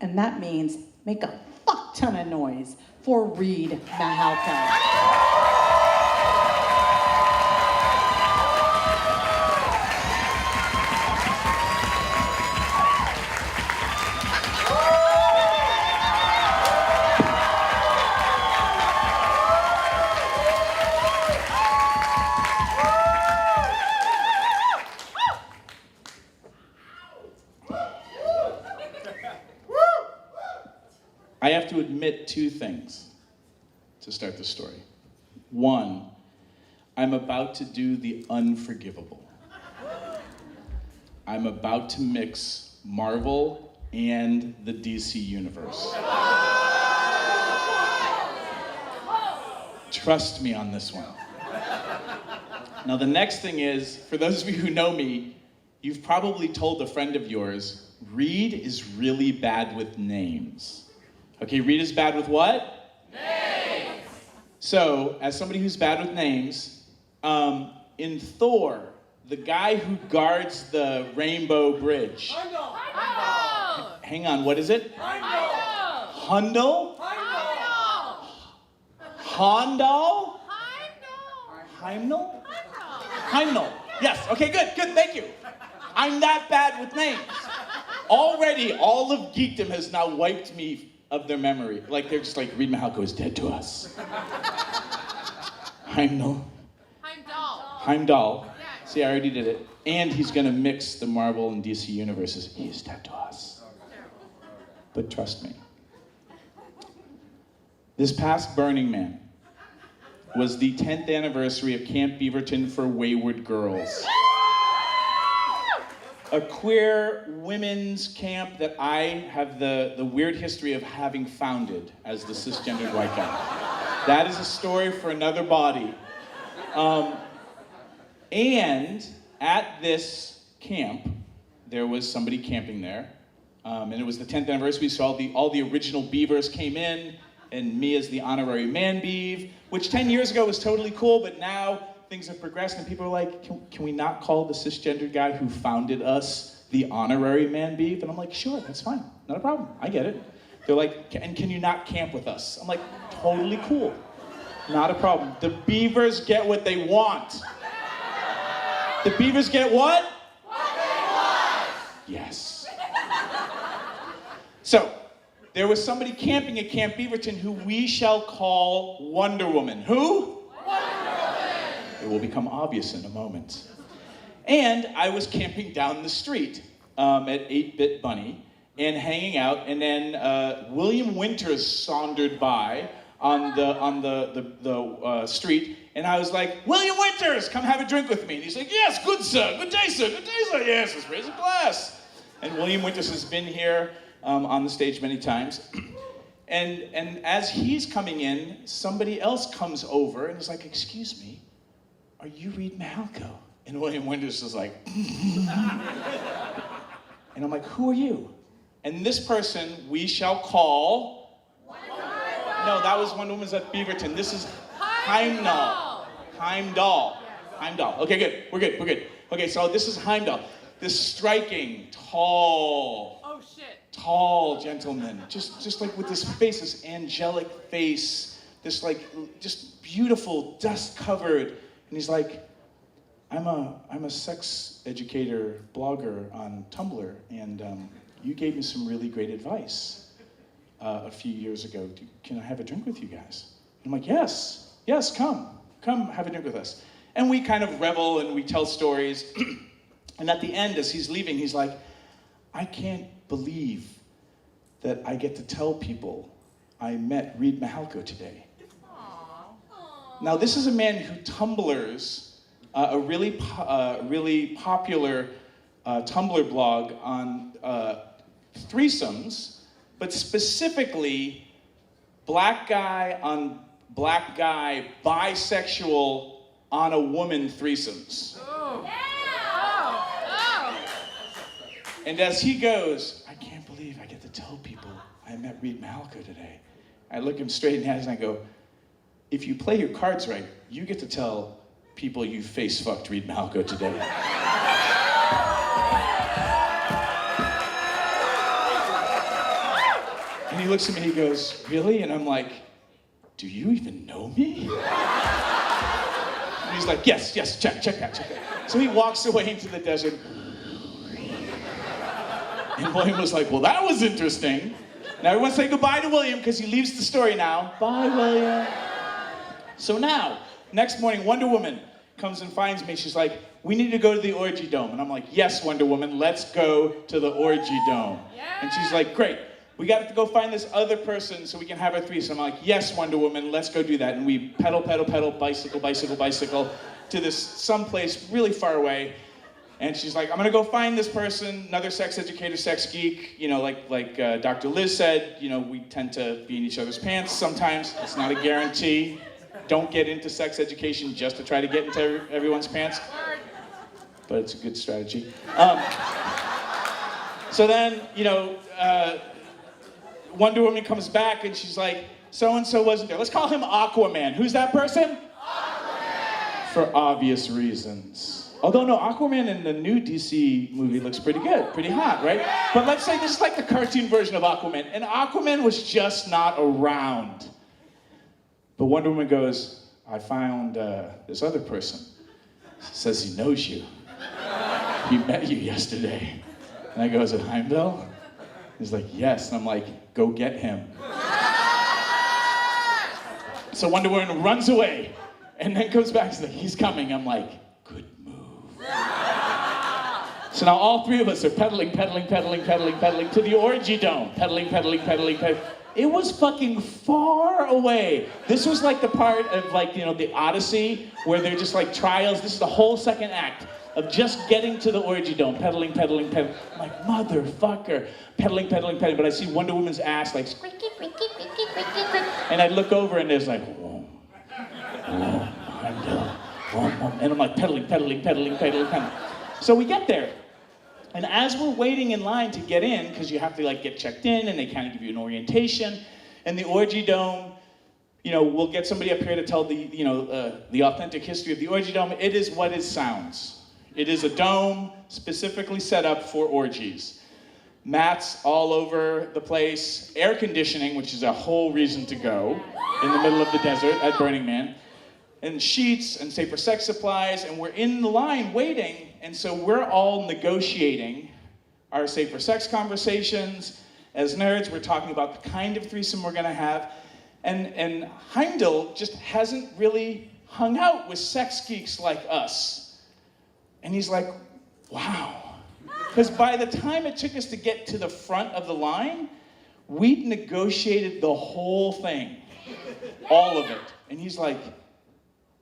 And that means make a fuck ton of noise for Reid Mihalko. I have to admit two things to start the story. One, I'm about to do the unforgivable. I'm about to mix Marvel and the DC universe. Trust me on this one. Now the next thing is, for those of you who know me, you've probably told a friend of yours, Reid is really bad with names. Okay, Reid is bad with what? Names! So, as somebody who's bad with names, in Thor, the guy who guards the Rainbow Bridge. Hundull! Hang on, what is it? Hundull! Hundull? Hundull! Hundull? Heimnal? Heimnal. Yes, okay, good, thank you. I'm that bad with names. Already, all of geekdom has now wiped me of their memory. Like, they're just like, Reid Mihalko is dead to us. Heimnal. Heimdall. Yes. See, I already did it. And he's gonna mix the Marvel and DC universes. He is dead to us. But trust me. This past Burning Man was the 10th anniversary of Camp Beaverton for Wayward Girls. A queer women's camp that I have the weird history of having founded as the cisgendered white guy. That is a story for another body. And at this camp, there was somebody camping there. And it was the 10th anniversary, so all the original beavers came in, and me as the honorary man beav, which 10 years ago was totally cool, but now things have progressed and people are like, can we not call the cisgendered guy who founded us the honorary man beef? And I'm like, sure, that's fine, not a problem, I get it. They're like, and can you not camp with us? I'm like, totally cool, not a problem. The beavers get what they want. The beavers get what? What they want! Yes. So, there was somebody camping at Camp Beaverton who we shall call Wonder Woman. Who? It will become obvious in a moment. And I was camping down the street at 8-Bit Bunny and hanging out, and then William Winters sauntered by on the street, and I was like, William Winters, come have a drink with me. And he's like, yes, good sir, good day sir, good day sir, yes, let's raise a glass. And William Winters has been here on the stage many times. And as he's coming in, somebody else comes over and is like, excuse me, are you Reid Mihalko? And William Winters is like, and I'm like, who are you? And this person we shall call, no, that was Wonder Woman's at Beaverton. This is Heimnal. Heimdall. Heimdall. Okay, good. We're good. Okay, so this is Heimdall. This striking, tall gentleman. Just like with this face, this angelic face, this like, just beautiful, dust-covered. And he's like, I'm a sex educator blogger on Tumblr, and you gave me some really great advice a few years ago. Can I have a drink with you guys? And I'm like, yes, come have a drink with us. And we kind of revel and we tell stories. And at the end, as he's leaving, he's like, I can't believe that I get to tell people I met Reid Mihalko today. Now, this is a man who Tumblrs a really popular Tumblr blog on threesomes, but specifically black guy on black guy, bisexual on a woman threesomes. Oh. Yeah. And as he goes, I can't believe I get to tell people I met Reid Mihalko today. I look him straight in the eyes and I go, if you play your cards right, you get to tell people you face-fucked Reid Mihalko today. And he looks at me and he goes, really? And I'm like, do you even know me? And he's like, yes, check that. So he walks away into the desert. And William was like, well, that was interesting. Now everyone say goodbye to William because he leaves the story now. Bye, William. So now, next morning, Wonder Woman comes and finds me. She's like, we need to go to the Orgy Dome. And I'm like, yes, Wonder Woman, let's go to the Orgy Dome. Yeah. And she's like, great. We got to go find this other person so we can have a threesome. I'm like, yes, Wonder Woman, let's go do that. And we pedal, bicycle to this someplace really far away. And she's like, I'm gonna go find this person, another sex educator, sex geek. You know, like Dr. Liz said, you know, we tend to be in each other's pants sometimes. It's not a guarantee. Don't get into sex education just to try to get into everyone's pants. But it's a good strategy. So then, you know, Wonder Woman comes back and she's like, so-and-so wasn't there. Let's call him Aquaman. Who's that person? Aquaman! For obvious reasons. Although, no, Aquaman in the new DC movie looks pretty good, pretty hot, right? But let's say this is like the cartoon version of Aquaman. And Aquaman was just not around. But Wonder Woman goes, I found this other person. Says he knows you. He met you yesterday. And I go, is it Heimdall? He's like, yes. And I'm like, go get him. So Wonder Woman runs away and then comes back. She's like, he's coming. I'm like, good move. So now all three of us are pedaling to the Orgy Dome. Pedaling. It was fucking far away. This was like the part of like, you know, the Odyssey where they're just like trials. This is the whole second act of just getting to the Orgy Dome. Pedaling. I'm like, motherfucker. Pedaling. But I see Wonder Woman's ass like squeaky. And I look over and there's like, whoa, Hundull. And I'm like pedaling. So we get there. And as we're waiting in line to get in, because you have to like get checked in and they kind of give you an orientation, and the Orgy Dome, you know, we'll get somebody up here to tell the, you know, the authentic history of the Orgy Dome. It is what it sounds. It is a dome specifically set up for orgies. Mats all over the place, air conditioning, which is a whole reason to go in the middle of the desert at Burning Man, and sheets and safer sex supplies, and we're in the line waiting, and so we're all negotiating our safer sex conversations. As nerds, we're talking about the kind of threesome we're gonna have, and Heimdall just hasn't really hung out with sex geeks like us. And he's like, wow. Because by the time it took us to get to the front of the line, we'd negotiated the whole thing, all of it. And he's like,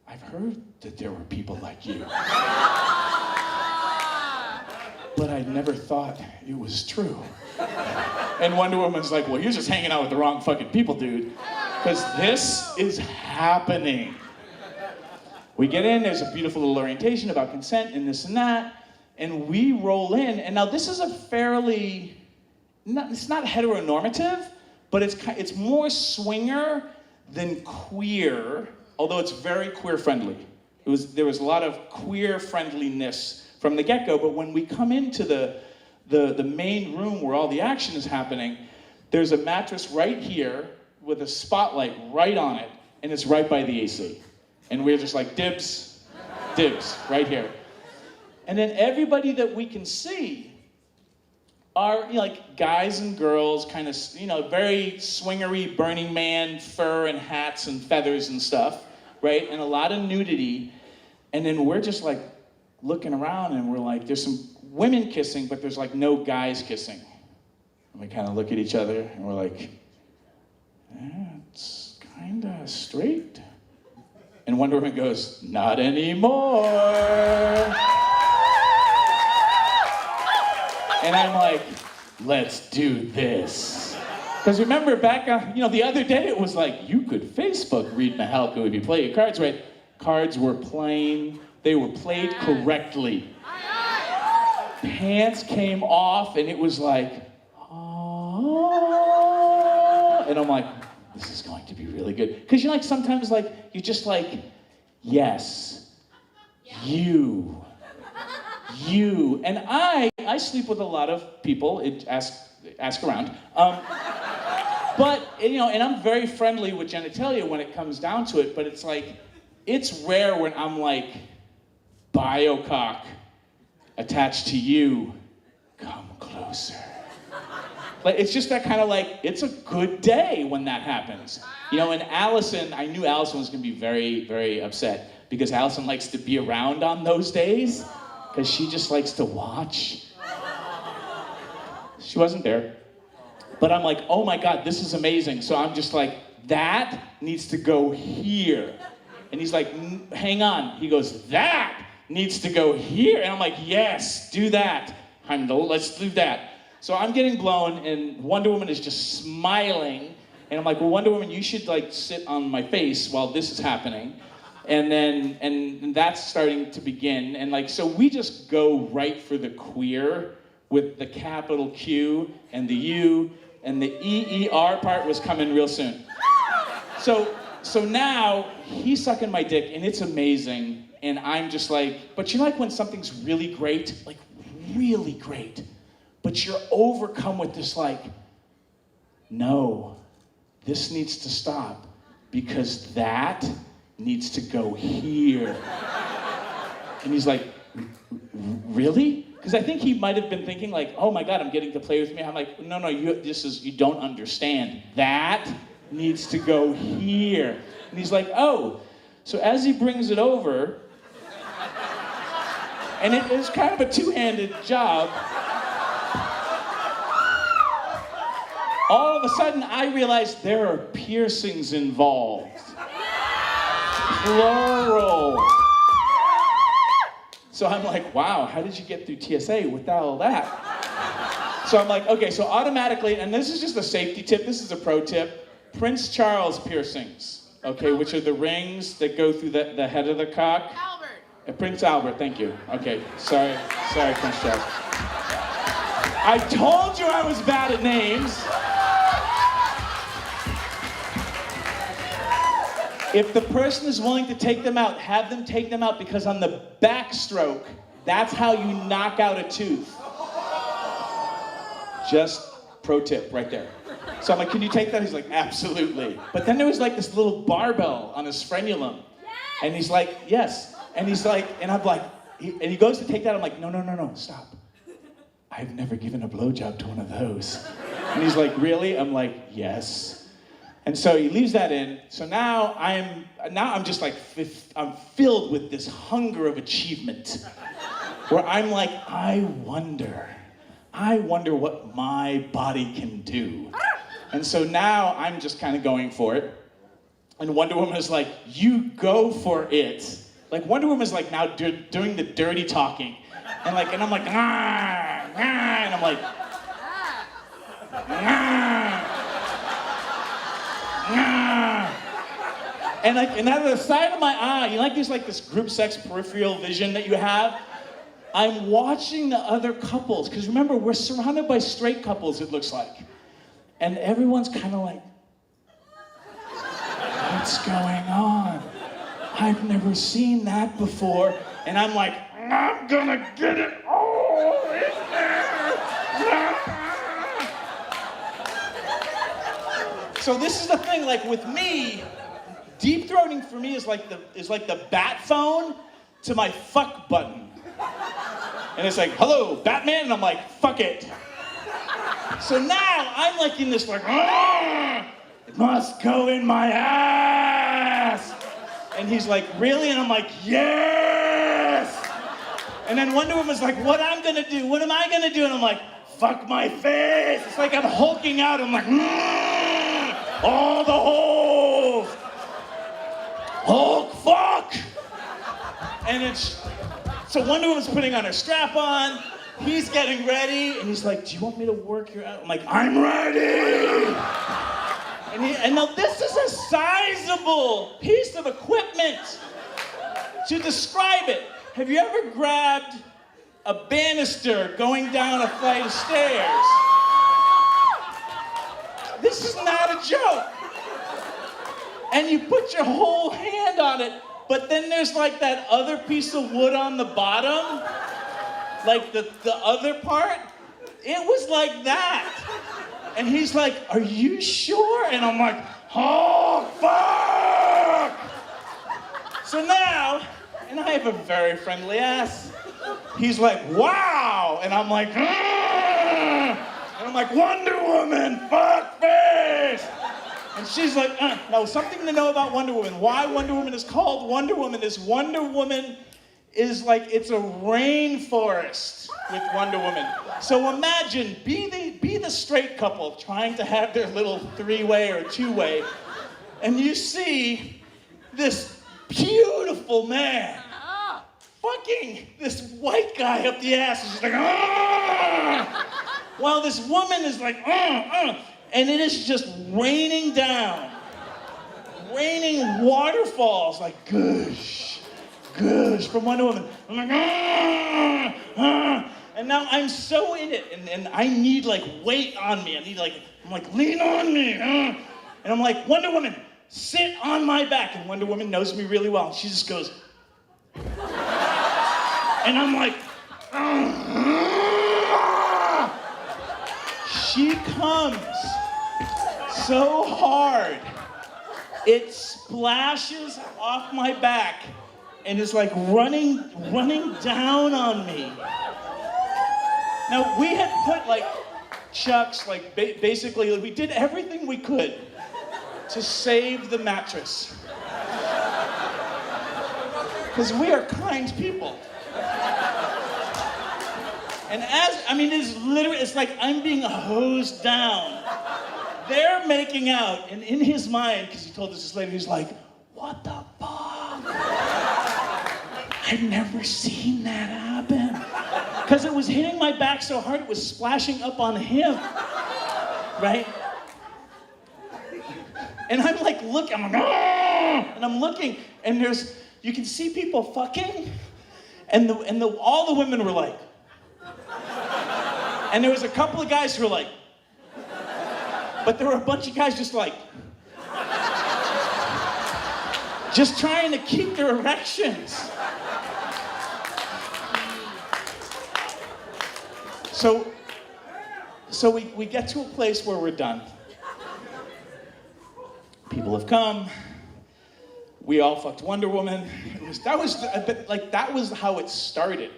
I've heard that there were people like you. But I never thought it was true. And Wonder Woman's like, well, you're just hanging out with the wrong fucking people, dude. Because this is happening. We get in, there's a beautiful little orientation about consent and this and that. And we roll in, and now this is a fairly, it's not heteronormative, but it's more swinger than queer, although it's very queer friendly. There was a lot of queer friendliness from the get-go, but when we come into the main room where all the action is happening, there's a mattress right here with a spotlight right on it, and it's right by the AC. And we're just like, dibs, right here. And then everybody that we can see are, you know, like guys and girls, kind of, you know, very swingery Burning Man fur and hats and feathers and stuff, right? And a lot of nudity. And then we're just like looking around and we're like, there's some women kissing, but there's like no guys kissing. And we kind of look at each other and we're like, it's kind of straight. And Wonder Woman goes, not anymore. And I'm like, let's do this. Because remember back, you know, the other day it was like, you could Facebook Reid Mihalko if you play your cards right. Cards were plain, they were played correctly. Pants came off and it was like, oh. And I'm like, this is going to be really good. Because you know, like sometimes like, you're just like, yes, you. And I sleep with a lot of people, ask around. But, you know, and I'm very friendly with genitalia when it comes down to it, but it's like, it's rare when I'm like, biocock attached to you, come closer. Like, it's just that kind of like, it's a good day when that happens. You know, and Allison, I knew Allison was gonna be very, very upset because Allison likes to be around on those days because she just likes to watch. She wasn't there. But I'm like, oh my God, this is amazing. So I'm just like, that needs to go here. And he's like, hang on. He goes, that needs to go here. And I'm like, yes, do that. Heimdall, let's do that. So I'm getting blown and Wonder Woman is just smiling. And I'm like, well, Wonder Woman, you should like sit on my face while this is happening. And then, and that's starting to begin. And like, so we just go right for the queer with the capital Q and the U, and the EER part was coming real soon. So now he's sucking my dick and it's amazing. And I'm just like, but you know, like when something's really great, like really great, but you're overcome with this like, no, this needs to stop because that needs to go here. And he's like, really? Because I think he might have been thinking like, oh my God, I'm getting to play with me. I'm like, no, you don't understand. That needs to go here. And he's like, oh. So as he brings it over, and it is kind of a two-handed job, all of a sudden I realize there are piercings involved. Plural. So I'm like, wow, how did you get through TSA without all that? So I'm like, okay, so automatically, and this is just a safety tip, this is a pro tip, Prince Charles piercings, okay, which are the rings that go through the head of the cock. Albert. Prince Albert, thank you. Okay, sorry, Prince Charles. I told you I was bad at names. If the person is willing to take them out, have them take them out, because on the backstroke, that's how you knock out a tooth. Just pro tip right there. So I'm like, can you take that? He's like, absolutely. But then there was like this little barbell on his frenulum. And he's like, yes. And he's like, and I'm like, and he goes to take that. I'm like, no, stop. I've never given a blowjob to one of those. And he's like, really? I'm like, yes. And so he leaves that in. So now I'm just like, I'm filled with this hunger of achievement where I'm like, I wonder what my body can do. And so now I'm just kind of going for it. And Wonder Woman is like, you go for it. Like Wonder Woman is like now doing the dirty talking. And I'm like, and I'm like, and out of the side of my eye, you know, like there's like this group sex peripheral vision that you have. I'm watching the other couples, because remember, we're surrounded by straight couples, it looks like. And everyone's kind of like, what's going on? I've never seen that before. And I'm like, I'm gonna get it all in there. So this is the thing, like with me, deep throating for me is like the bat phone to my fuck button. And it's like, hello, Batman, and I'm like, fuck it. So now I'm like in this like, it must go in my ass. And he's like, really? And I'm like, yes. And then Wonder Woman's like, what I'm gonna do? What am I gonna do? And I'm like, fuck my face. It's like I'm hulking out. I'm like, all the holes. Hulk, fuck. And so Wonder Woman's putting on her strap on. He's getting ready. And he's like, do you want me to work your out? I'm like, I'm ready. And now this is a sizable piece of equipment. To describe it, have you ever grabbed a banister going down a flight of stairs? This is not a joke. And you put your whole hand on it, but then there's like that other piece of wood on the bottom, like the other part. It was like that. And he's like, are you sure? And I'm like, oh, fuck! So now, and I have a very friendly ass. He's like, wow! And I'm like, and I'm like, Wonder Woman, fuck face! And she's like, Now, something to know about Wonder Woman. Why Wonder Woman is called Wonder Woman is like, it's a rainforest with Wonder Woman. So imagine, be the straight couple trying to have their little three-way or two-way, and you see this beautiful man fucking this white guy up the ass. He's just like, while this woman is like, and it is just raining down. Raining waterfalls, like, goosh, goosh, from Wonder Woman. I'm like, and now I'm so in it, and I need, like, weight on me. I'm like, lean on me. And I'm like, Wonder Woman, sit on my back. And Wonder Woman knows me really well. And she just goes, and I'm like, she comes so hard, it splashes off my back and is like running down on me. Now, we had put like chucks, like basically, we did everything we could to save the mattress. Because we are kind people. And it's like I'm being hosed down. They're making out, and in his mind, because he told us this later, he's like, what the fuck? I've never seen that happen. Because it was hitting my back so hard, it was splashing up on him, right? And I'm like, and I'm looking, and you can see people fucking, and all the women were like, and there was a couple of guys who were like, but there were a bunch of guys just like, just trying to keep their erections. So we get to a place where we're done. People have come. We all fucked Wonder Woman. That was how it started.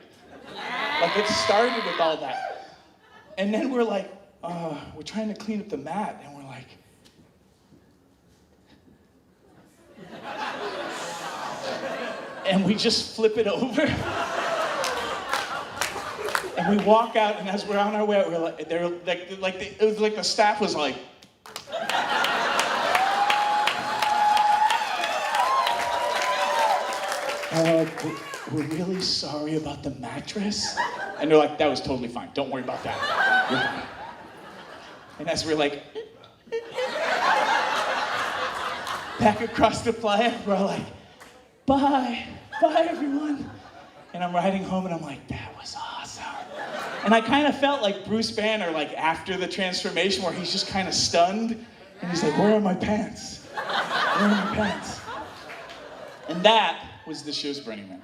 Like, it started with all that. And then we're like, we're trying to clean up the mat, and we're like, and we just flip it over. And we walk out, and as we're on our way out, we're like, it was like the staff was like, we're really sorry about the mattress. And they're like, that was totally fine. Don't worry about that. You're fine. And as we're like, back across the playa, we're all like, bye everyone. And I'm riding home, and I'm like, that was awesome. And I kind of felt like Bruce Banner, like after the transformation, where he's just kind of stunned, and he's like, where are my pants? Where are my pants? And that was the show's Burning Man.